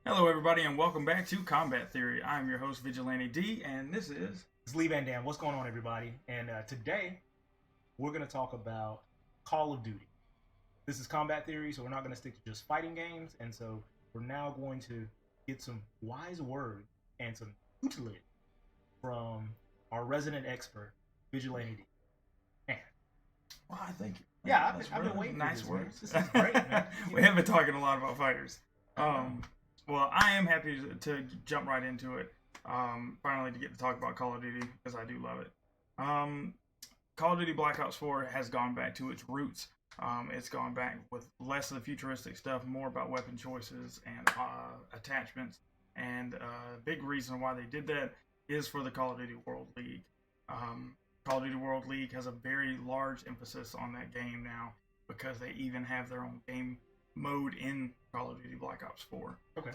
Hello, everybody, and welcome back to Combat Theory. I'm your host, Vigilante D, and this is. It's LeeVanDam. What's going on, everybody? And today we're going to talk about Call of Duty. This is Combat Theory, so we're not going to stick to just fighting games. And so we're now going to get some wise words and some tutelage from our resident expert, Vigilante D. Man. Well, I thank you. Yeah, I've been waiting for nice this, words. This is great, man. We have been talking a lot about fighters. Well, I am happy to jump right into it. Finally, to get to talk about Call of Duty, because I do love it. Call of Duty Black Ops 4 has gone back to its roots. It's gone back with less of the futuristic stuff, more about weapon choices and attachments. And a big reason why they did that is for the Call of Duty World League. Call of Duty World League has a very large emphasis on that game now because they even have their own game mode in Call of Duty Black Ops 4. Okay.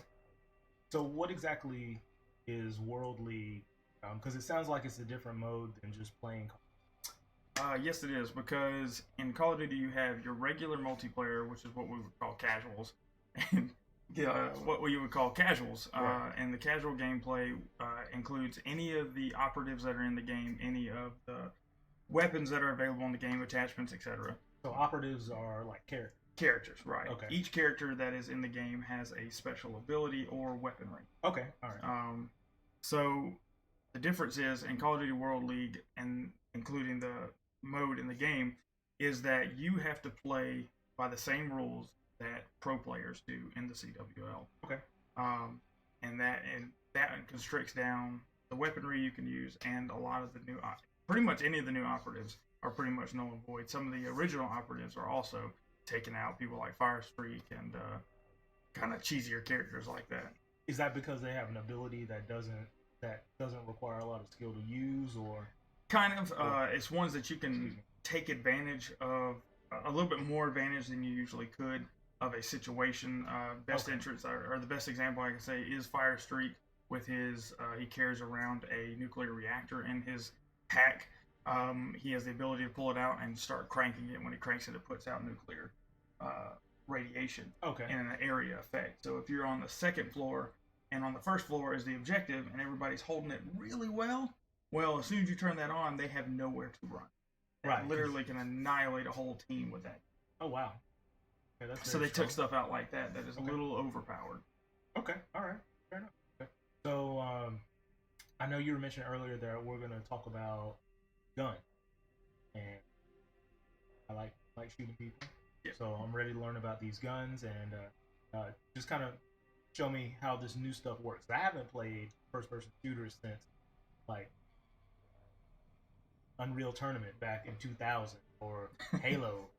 So what exactly is World League? Because it sounds like it's a different mode than just playing. Yes, it is, because in Call of Duty you have your regular multiplayer, which is what we would call casuals, and what we would call casuals. Right. And the casual gameplay includes any of the operatives that are in the game, any of the weapons that are available in the game, attachments, etc. So operatives are like Characters, right. Okay. Each character that is in the game has a special ability or weaponry. Okay, all right. So the difference is in Call of Duty World League, and including the mode in the game, is that you have to play by the same rules that pro players do in the CWL. Okay. And that constricts down the weaponry you can use, and a lot of the new, pretty much any of the new operatives are pretty much null and void. Some of the original operatives are also taken out. People like Firestreak and kind of cheesier characters like that. Is that because they have an ability that doesn't require a lot of skill to use, or kind of? It's ones that you can take advantage of, a little bit more advantage than you usually could of a situation. Best entrance, or the best example I can say, is Firestreak with his. He carries around a nuclear reactor in his pack. He has the ability to pull it out and start cranking it. When he cranks it, it puts out nuclear radiation in an area effect. So if you're on the second floor and on the first floor is the objective and everybody's holding it really well, as soon as you turn that on, they have nowhere to run. Right. Literally can annihilate a whole team with that. Oh, wow. Okay, so they took stuff out like that is a little overpowered. Okay, all right. Fair enough. Okay. So I know you were mentioning earlier that we're going to talk about guns. And I like shooting people. Yeah. So I'm ready to learn about these guns and just kind of show me how this new stuff works. I haven't played first-person shooters since like Unreal Tournament back in 2000 or Halo,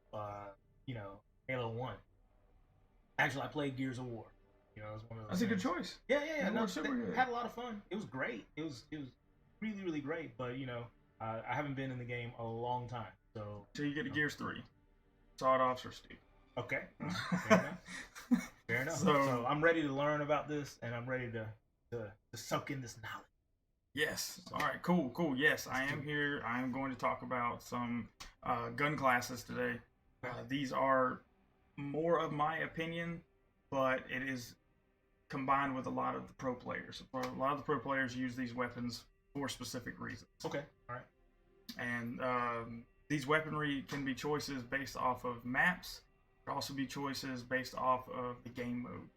Halo 1. Actually, I played Gears of War. It was one of those. That's things. A good choice. Yeah. No, super good. Had a lot of fun. It was great. It was really, really great. But I haven't been in the game a long time. So you get to Gears 3. Sawed off or Steve. Okay. Fair enough. So I'm ready to learn about this, and I'm ready to soak in this knowledge. Yes. All right. Cool. Yes, I am here. I am going to talk about some gun classes today. These are more of my opinion, but it is combined with a lot of the pro players. A lot of the pro players use these weapons for specific reasons. Okay. All right. And these weaponry can be choices based off of maps. It can also be choices based off of the game mode.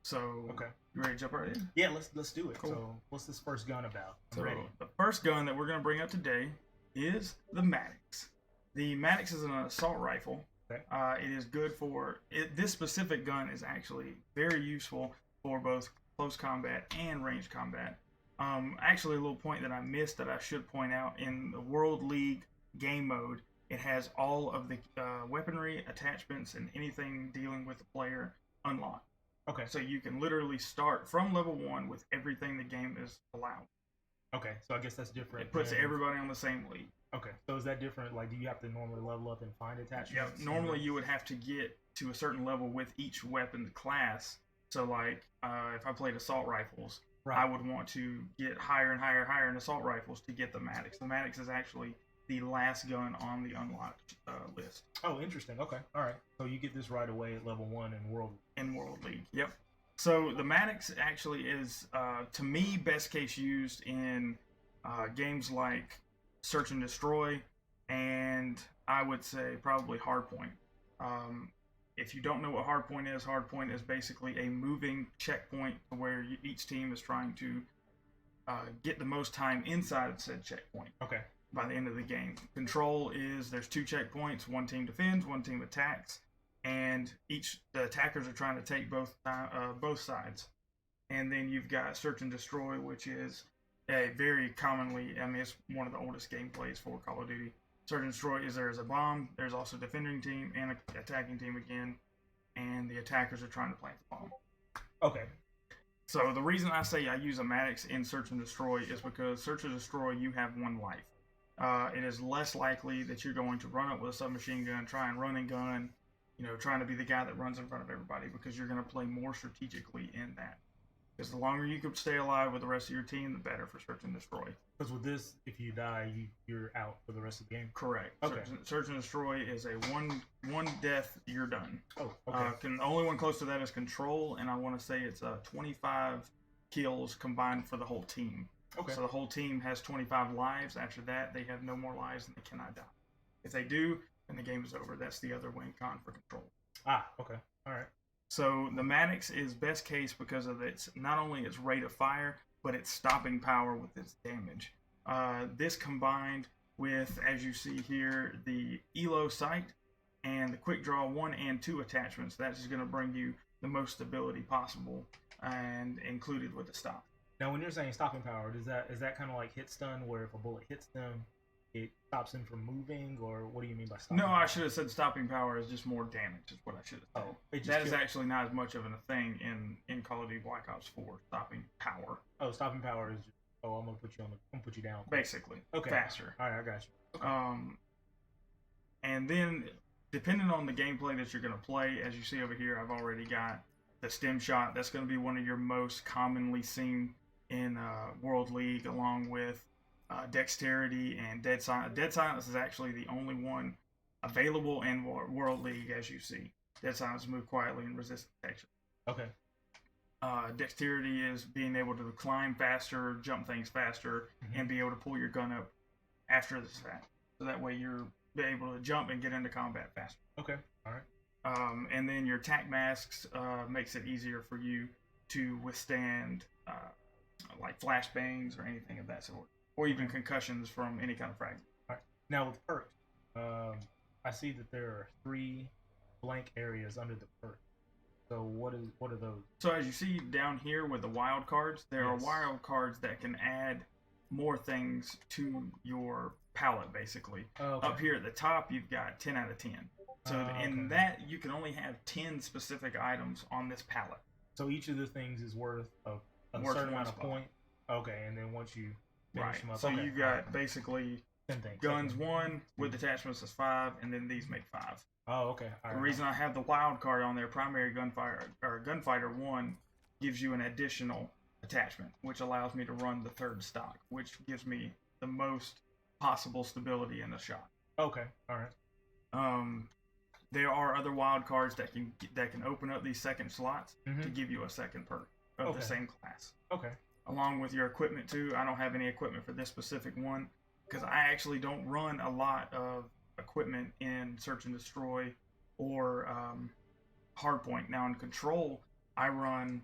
So, you ready to jump right in? Yeah, let's do it. Cool. So, what's this first gun about? So, the first gun that we're going to bring up today is the Maddox. The Maddox is an assault rifle. Okay. It is good for this specific gun is actually very useful for both close combat and range combat. Actually, a little point that I missed that I should point out: in the World League game mode, it has all of the weaponry, attachments, and anything dealing with the player unlocked. Okay. So you can literally start from level 1 with everything the game is allowed. Okay, so I guess that's different. It puts everybody on the same league. Okay, so is that different? Like, do you have to normally level up and find attachments? Yeah, normally you would have to get to a certain level with each weapon class. So, like, if I played assault rifles, I would want to get higher and higher in assault rifles to get the Maddox. The Maddox is actually the last gun on the unlocked list. Oh, interesting. Okay, all right. So you get this right away at level 1 in World League. Yep. So the Maddox actually is, to me, best case used in games like Search and Destroy, and I would say probably Hardpoint. Um, if you don't know what Hardpoint is basically a moving checkpoint where each team is trying to get the most time inside of said checkpoint. Okay. By the end of the game, Control is there's 2 checkpoints. One team defends, one team attacks, and the attackers are trying to take both sides. And then you've got Search and Destroy, which is a very commonly, I mean, it's one of the oldest gameplays for Call of Duty. Search and Destroy is there's a bomb, there's also a defending team and an attacking team again, and the attackers are trying to plant the bomb. Okay. So the reason I say I use a Maddox in Search and Destroy is because Search and Destroy, you have 1 life. It is less likely that you're going to run up with a submachine gun, try and run and gun, trying to be the guy that runs in front of everybody, because you're going to play more strategically in that. Because the longer you can stay alive with the rest of your team, the better for Search and Destroy. Because with this, if you die, you're out for the rest of the game? Correct. Okay. Search and Destroy is a one death, you're done. Oh, okay. Only one close to that is Control, and I want to say it's 25 kills combined for the whole team. Okay. So the whole team has 25 lives. After that, they have no more lives and they cannot die. If they do, then the game is over. That's the other win con for Control. Okay. All right. So the Maddox is best case because of not only its rate of fire, but its stopping power with its damage. This combined with, as you see here, the ELO sight and the quick draw 1 and 2 attachments. That's just going to bring you the most stability possible, and included with the stop. Now, when you're saying stopping power, is that kind of like hit stun, where if a bullet hits them, it stops them from moving, or what do you mean by stopping? No, power? I should have said stopping power is just more damage. Is what I should have said. That is actually not as much of a thing in Call of Duty Black Ops 4. Stopping power. Oh, stopping power is just, I'm gonna put you down. Basically, okay, faster. All right, I got you. Okay. And then depending on the gameplay that you're gonna play, as you see over here, I've already got the stem shot. That's gonna be one of your most commonly seen in World League, along with Dexterity and Dead Silence. Dead Silence is actually the only one available in World League, as you see. Dead Silence move quietly and resist detection. Okay. Dexterity is being able to climb faster, jump things faster, and be able to pull your gun up after the fact. So that way you're able to jump and get into combat faster. Okay. All right. And then your tac masks makes it easier for you to withstand like flashbangs or anything of that sort, or even concussions from any kind of fragment. All right. Now with perks, I see that there are 3 blank areas under the perk. So what are those? So as you see down here with the wild cards, there are wild cards that can add more things to your palette, basically. Okay. Up here at the top, you've got 10 out of 10. So in that, you can only have 10 specific items on this palette. So each of the things is worth a certain amount of point. Okay, and then once you finish them up, so you've got basically 10 things. Guns 1 with attachments is 5, and then these make 5. Oh, okay. The reason I have the wild card on there, primary gunfighter 1, gives you an additional attachment, which allows me to run the 3rd stock, which gives me the most possible stability in the shot. Okay, all right. There are other wild cards that can open up these second slots to give you a second perk of the same class. Okay. Along with your equipment too. I don't have any equipment for this specific one because I actually don't run a lot of equipment in Search and Destroy or Hardpoint. Now in Control, I run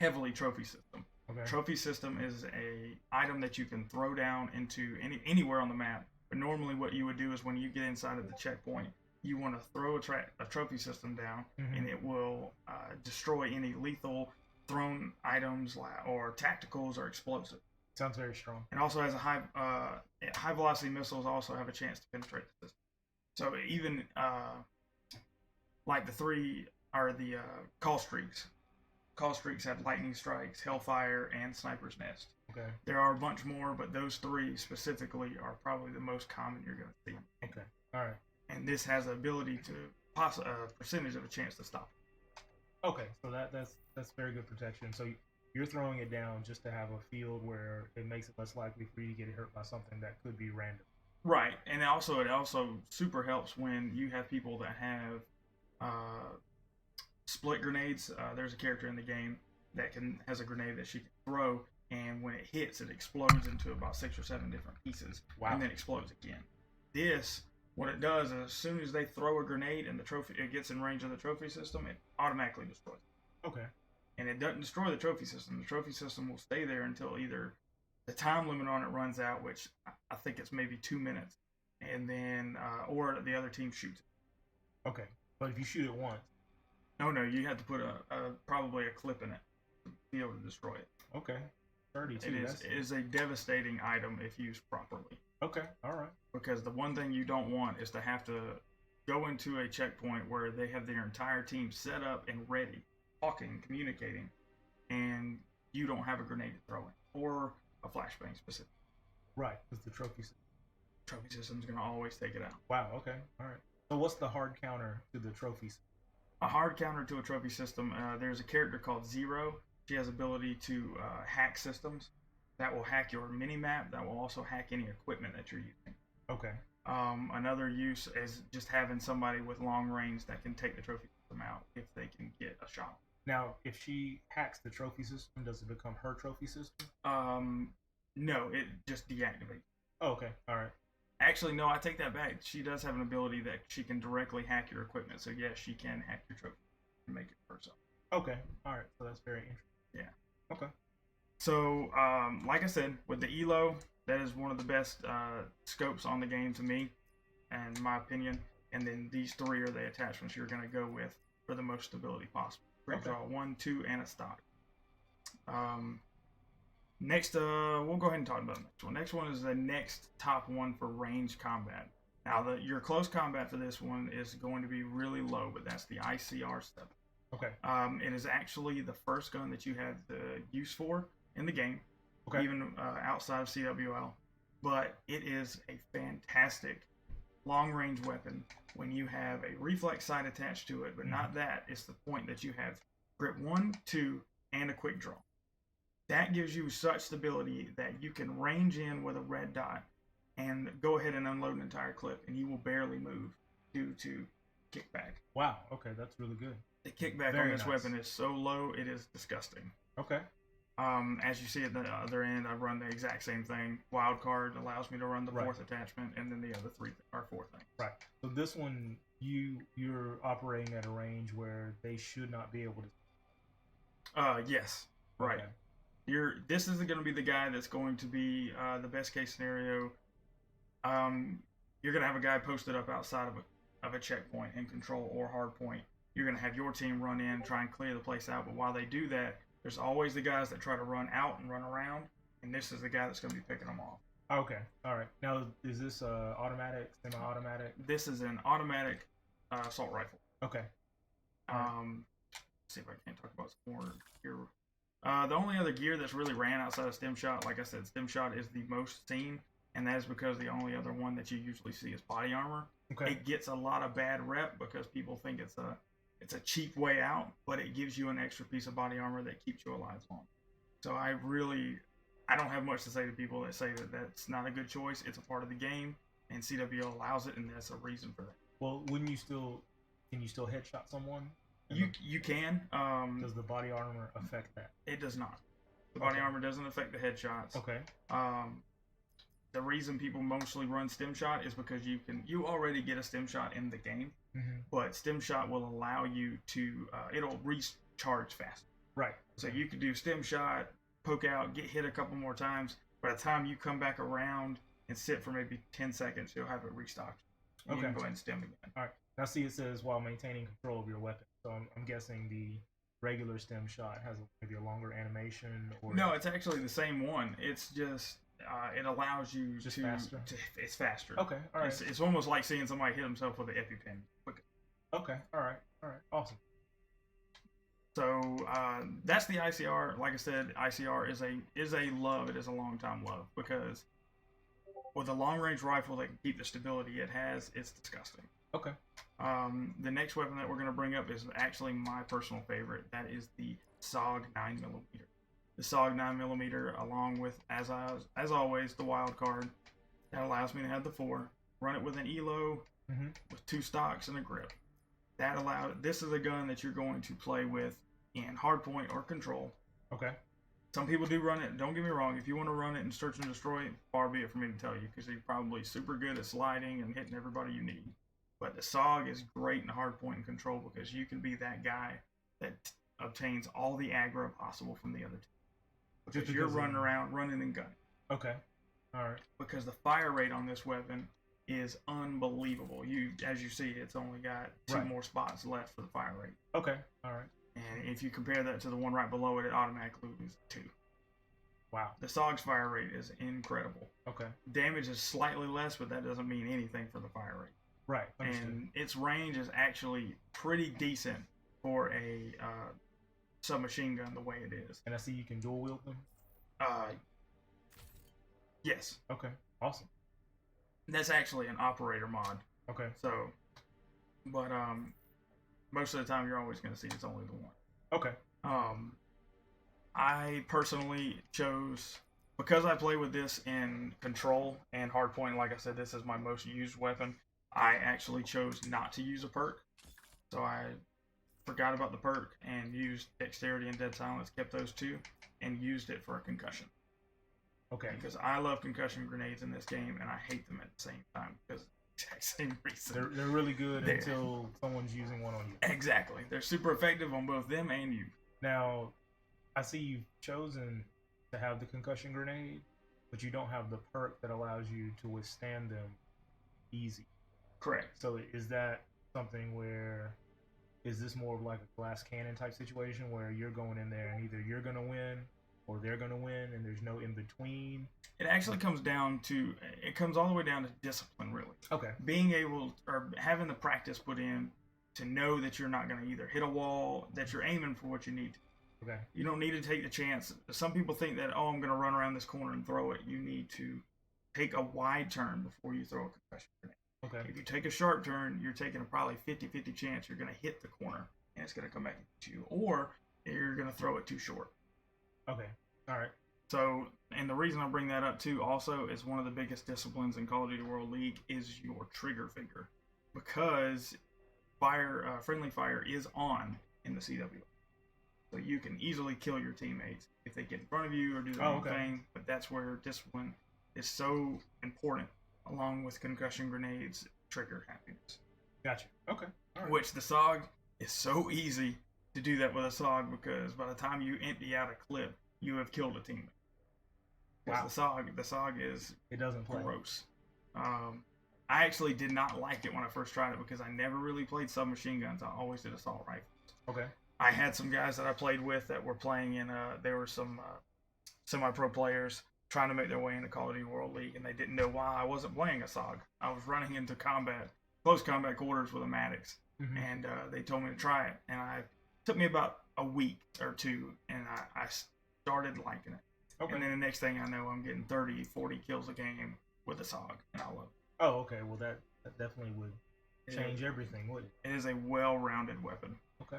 heavily Trophy System. Okay. Trophy System is a item that you can throw down into anywhere on the map. But normally what you would do is when you get inside of the checkpoint, you want to throw a Trophy System down, and it will destroy any lethal thrown items or tacticals or explosive. Sounds very strong. And also has a high velocity missiles also have a chance to penetrate the system. So even like the 3 are the call streaks. Call streaks have lightning strikes, hellfire, and sniper's nest. Okay. There are a bunch more, but those 3 specifically are probably the most common you're going to see. Okay. All right. And this has the ability to a percentage of a chance to stop. Okay, so that's very good protection. So you're throwing it down just to have a field where it makes it less likely for you to get hurt by something that could be random. Right, and it also super helps when you have people that have split grenades. There's a character in the game that has a grenade that she can throw, and when it hits, it explodes into about 6 or 7 different pieces, and then explodes again. This, what it does is, as soon as they throw a grenade and it gets in range of the trophy system, it automatically destroys it. Okay. And it doesn't destroy the trophy system. The trophy system will stay there until either the time limit on it runs out, which I think it's maybe 2 minutes, and then or the other team shoots it. Okay, but if you shoot it once. No, you have to put probably a clip in it to be able to destroy it. Okay. 32. It is a devastating item if used properly. Okay, all right. Because the one thing you don't want is to have to go into a checkpoint where they have their entire team set up and ready, talking, communicating, and you don't have a grenade to throw in, or a flashbang specific. Right, because the trophy system's going to always take it out. Wow, okay, all right. So what's the hard counter to the trophy system? A hard counter to a trophy system, there's a character called Zero. She has ability to hack systems. That will hack your mini-map. That will also hack any equipment that you're using. Okay. Another use is just having somebody with long range that can take the trophy system out if they can get a shot. Now, if she hacks the trophy system, does it become her trophy system? No, it just deactivates. Oh, okay, all right. Actually, no, I take that back. She does have an ability that she can directly hack your equipment. So, yes, she can hack your trophy and make it herself. Okay, all right. So that's very interesting. Yeah. Okay. So, like I said, with the ELO, that is one of the best scopes on the game to me, and in my opinion. And then these 3 are the attachments you're going to go with for the most stability possible. Quick draw 1, 2, and a stock. Next, we'll go ahead and talk about the next one. Next one is the next top one for range combat. Now, your close combat for this one is going to be really low, but that's the ICR step. Okay. It is actually the first gun that you have the use for in the game, even outside of CWL. But it is a fantastic long-range weapon when you have a reflex sight attached to it, but not that. It's the point that you have grip 1, 2, and a quick draw. That gives you such stability that you can range in with a red dot and go ahead and unload an entire clip, and you will barely move due to kickback. Wow, okay, that's really good. The kickback on this weapon is so low, it is disgusting. Okay. As you see at the other end, I run the exact same thing. Wild card allows me to run the 4th attachment, and then the other 3 are 4 things. Right. So this one, you're operating at a range where they should not be able to. Yes. Right. Okay. This is going to be the guy that's going to be the best case scenario. You're going to have a guy posted up outside of a checkpoint in control or hard point. You're going to have your team run in, try and clear the place out. But while they do that, there's always the guys that try to run out and run around. And this is the guy that's going to be picking them off. Okay. All right. Now, is this automatic, semi-automatic? This is an automatic assault rifle. Okay. See if I can't talk about some more gear. The only other gear that's really ran outside of stem shot, like I said, stem shot is the most seen, and that is because the only other one that you usually see is body armor. Okay. It gets a lot of bad rep because people think it's a cheap way out, but it gives you an extra piece of body armor that keeps you alive long. So I don't have much to say to people that say that that's not a good choice. It's a part of the game, and CWL allows it, and that's a reason for that. Well, can you still headshot someone? You can. Does the body armor affect that? It does not. The body armor doesn't affect the headshots. Okay. The reason people mostly run stem shot is because you already get a stem shot in the game, but stem shot will allow you to it'll recharge faster. Right. So you could do stem shot, poke out, get hit a couple more times. By the time you come back around and sit for maybe 10 seconds, you'll have it restocked. You can go ahead and stem again. All right. Now see, it says while maintaining control of your weapon. So I'm guessing the regular stem shot has maybe a longer animation, or no, it's actually the same one. It's just it allows you faster. It's faster. Okay, all right. It's almost like seeing somebody hit himself with an EpiPen. Okay, all right, awesome. So that's the ICR. Like I said, ICR is a love. It is a long time love because with a long range rifle that can keep the stability it has, it's disgusting. Okay. The next weapon that we're going to bring up is actually my personal favorite. That is the SOG 9mm. The SOG 9mm, along with, as always, the wild card that allows me to have the 4. Run it with an ELO, with 2 stocks and a grip. This is a gun that you're going to play with in hardpoint or control. Okay. Some people do run it. Don't get me wrong. If you want to run it and search and destroy, far be it for me to tell you, because you're probably super good at sliding and hitting everybody you need. But the SOG is great in hardpoint and control because you can be that guy that obtains all the aggro possible from the other team. Because you're running around, running and gunning. Okay. All right. Because the fire rate on this weapon is unbelievable. As you see, it's only got two more spots left for the fire rate. Okay. All right. And if you compare that to the one right below it, it automatically loses 2. Wow. The SOG's fire rate is incredible. Okay. Damage is slightly less, but that doesn't mean anything for the fire rate. Right. Understood. And its range is actually pretty decent for a submachine gun the way it is. And I see you can dual wield them? Yes. Okay. Awesome. That's actually an operator mod. Okay. So, but most of the time you're always going to see it's only the one. Okay. I personally chose, because I play with this in control and hardpoint, like I said, this is my most used weapon. I actually chose not to use a perk. So I forgot about the perk and used dexterity and dead silence, kept those 2, and used it for a concussion. Okay. Because I love concussion grenades in this game, and I hate them at the same time because of the exact same reason. They're really good until someone's using one on you. Exactly. They're super effective on both them and you. Now, I see you've chosen to have the concussion grenade, but you don't have the perk that allows you to withstand them easy. Correct. So is that something where, is this more of like a glass cannon type situation where you're going in there and either you're going to win or they're going to win and there's no in between? It actually comes all the way down to discipline, really. Okay. Being able, or having the practice put in to know that you're not going to either hit a wall, that you're aiming for what you need to. Okay. You don't need to take the chance. Some people think that, I'm going to run around this corner and throw it. You need to take a wide turn before you throw a concussion grenade. Okay. If you take a sharp turn, you're taking a probably 50-50 chance you're going to hit the corner and it's going to come back at you, or you're going to throw it too short. Okay. All right. So, and the reason I bring that up too also is one of the biggest disciplines in Call of Duty World League is your trigger finger, because friendly fire is on in the CW. So you can easily kill your teammates if they get in front of you or do the wrong thing, but that's where discipline is so important, along with concussion grenades, trigger happiness. Gotcha. Okay. All right. Which the SOG is so easy to do that with a SOG, because by the time you empty out a clip, you have killed a teammate. Wow. The SOG is it doesn't play. Gross. I actually did not like it when I first tried it because I never really played submachine guns. I always did assault rifles. Okay. I had some guys that I played with that were playing in. There were some semi-pro players trying to make their way into Call of Duty World League, and they didn't know why I wasn't playing a SOG. I was running into close combat quarters with a Maddox, and they told me to try it, and it took me about a week or 2, and I started liking it. Okay. And then the next thing I know, I'm getting 30, 40 kills a game with a SOG, and I love it. Oh, okay. Well, that definitely would change everything, wouldn't it? It is a well-rounded weapon. Okay.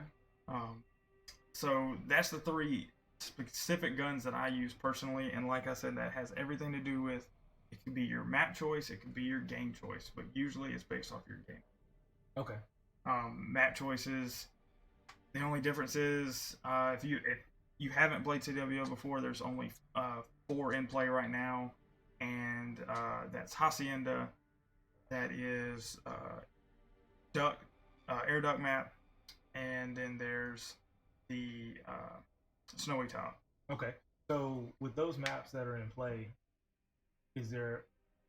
So that's the 3 specific guns that I use personally, and like I said, that has everything to do with, it could be your map choice, it could be your game choice, but usually it's based off your game. Okay. Map choices, the only difference is if you haven't played CWO before, there's only 4 in play right now, and that's Hacienda, that is air duct map, and then there's the Snowy Top. Okay. So with those maps that are in play,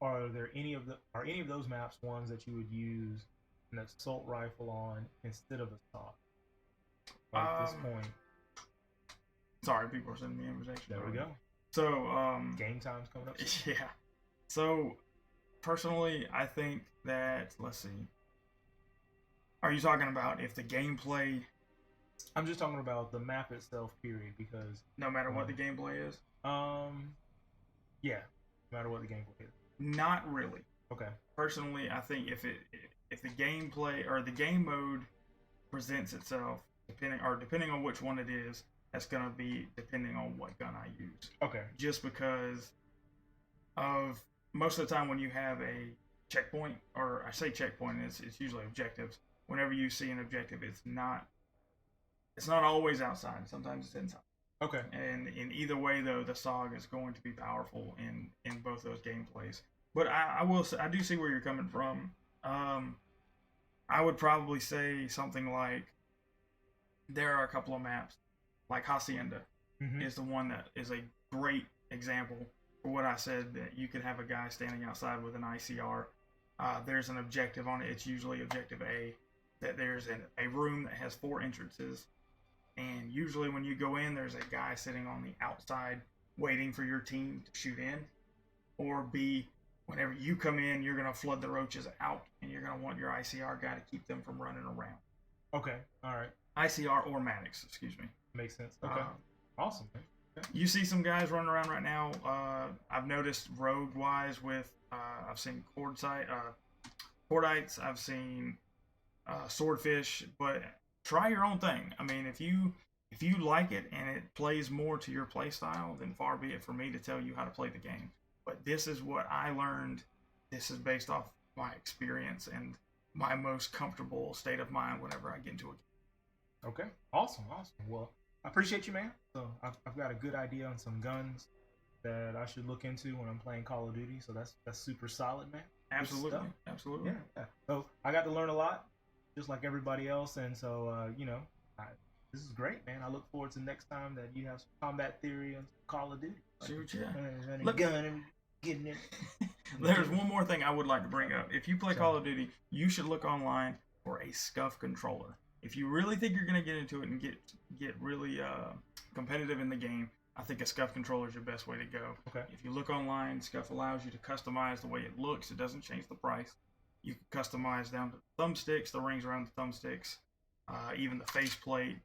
are any of those maps ones that you would use an assault rifle on instead of a SOG? At this point. Sorry, people are sending me invitations. There we go. So game time's coming up. Yeah. So personally, I think that, let's see. Are you talking about if the gameplay? I'm just talking about the map itself, period, because no matter what the gameplay is? Yeah, no matter what the gameplay is. Not really. Okay. Personally, I think if the gameplay or the game mode presents itself, depending on which one it is, that's gonna be depending on what gun I use. Okay. Just because of most of the time when you have a checkpoint, or I say checkpoint, it's usually objectives. whenever you see an objective, it's not always outside. Sometimes it's inside. Okay. And in either way, though, the SOG is going to be powerful in both those gameplays. But I will say, I do see where you're coming from. I would probably say something like there are a couple of maps, like Hacienda is the one that is a great example for what I said, that you could have a guy standing outside with an ICR. There's an objective on it. It's usually objective A, that there's a room that has 4 entrances. And usually when you go in, there's a guy sitting on the outside waiting for your team to shoot in. Or B, whenever you come in, you're going to flood the roaches out, and you're going to want your ICR guy to keep them from running around. Okay, all right. ICR or Maddox, excuse me. Makes sense. Okay, awesome, man. Okay. You see some guys running around right now. I've noticed rogue-wise with, I've seen Cordites, I've seen Swordfish, but try your own thing. I mean, if you like it and it plays more to your play style, then far be it for me to tell you how to play the game. But this is what I learned. This is based off my experience and my most comfortable state of mind whenever I get into a game. Okay, awesome. Well, I appreciate you, man. So I've got a good idea on some guns that I should look into when I'm playing Call of Duty. So that's super solid, man. Absolutely. Yeah. So I got to learn a lot, just like everybody else. And so, this is great, man. I look forward to next time that you have some combat theory and Call of Duty. Shoot, yeah. Look, gun and getting it. There's one more thing I would like to bring up. If you play Call of Duty, you should look online for a scuff controller. If you really think you're going to get into it and get really competitive in the game, I think a scuff controller is your best way to go. Okay. If you look online, scuff allows you to customize the way it looks. It doesn't change the price. You can customize down to the thumbsticks, the rings around the thumbsticks, even the faceplate.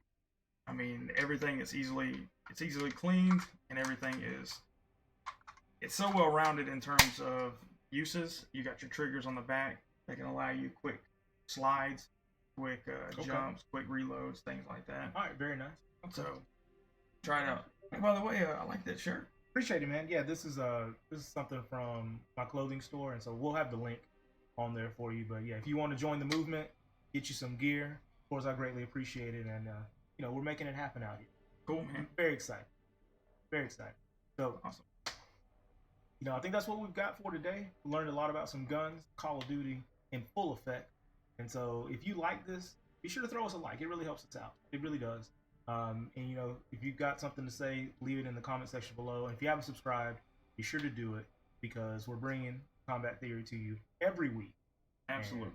I mean, everything is easily cleaned, and everything it's so well rounded in terms of uses. You got your triggers on the back that can allow you quick slides, quick jumps, quick reloads, things like that. All right, very nice. Okay. So try it out. And by the way, I like that shirt. Appreciate it, man. Yeah, this is something from my clothing store, and so we'll have the link on there for you. But yeah, if you want to join the movement, get you some gear. Of course, I greatly appreciate it, and we're making it happen out here. Cool, man. Very excited. So awesome. I think that's what we've got for today. We learned a lot about some guns, Call of Duty in full effect. And so if you like this, be sure to throw us a like. It really helps us out. It really does. And if you've got something to say, leave it in the comment section below. And if you haven't subscribed, be sure to do it, because we're bringing combat theory to you every week. Absolutely.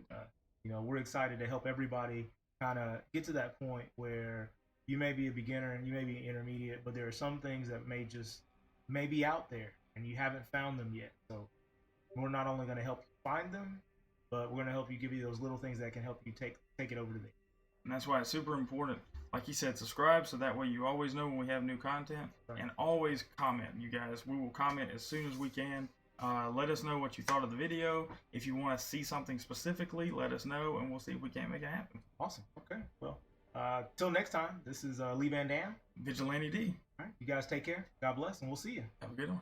And, we're excited to help everybody kind of get to that point where you may be a beginner and you may be intermediate, but there are some things that may be out there and you haven't found them yet. So we're not only going to help you find them, but we're going to help you, give you those little things that can help you take it over to there. And that's why it's super important, like you said, subscribe, so that way you always know when we have new content. Right. And always comment, you guys. We will comment as soon as we can. Let us know what you thought of the video. If you want to see something specifically, let us know, and we'll see if we can't make it happen. Awesome. Okay. Well, till next time, this is LeeVanDam. Vigilante D. All right. You guys take care. God bless, and we'll see you. Have a good one.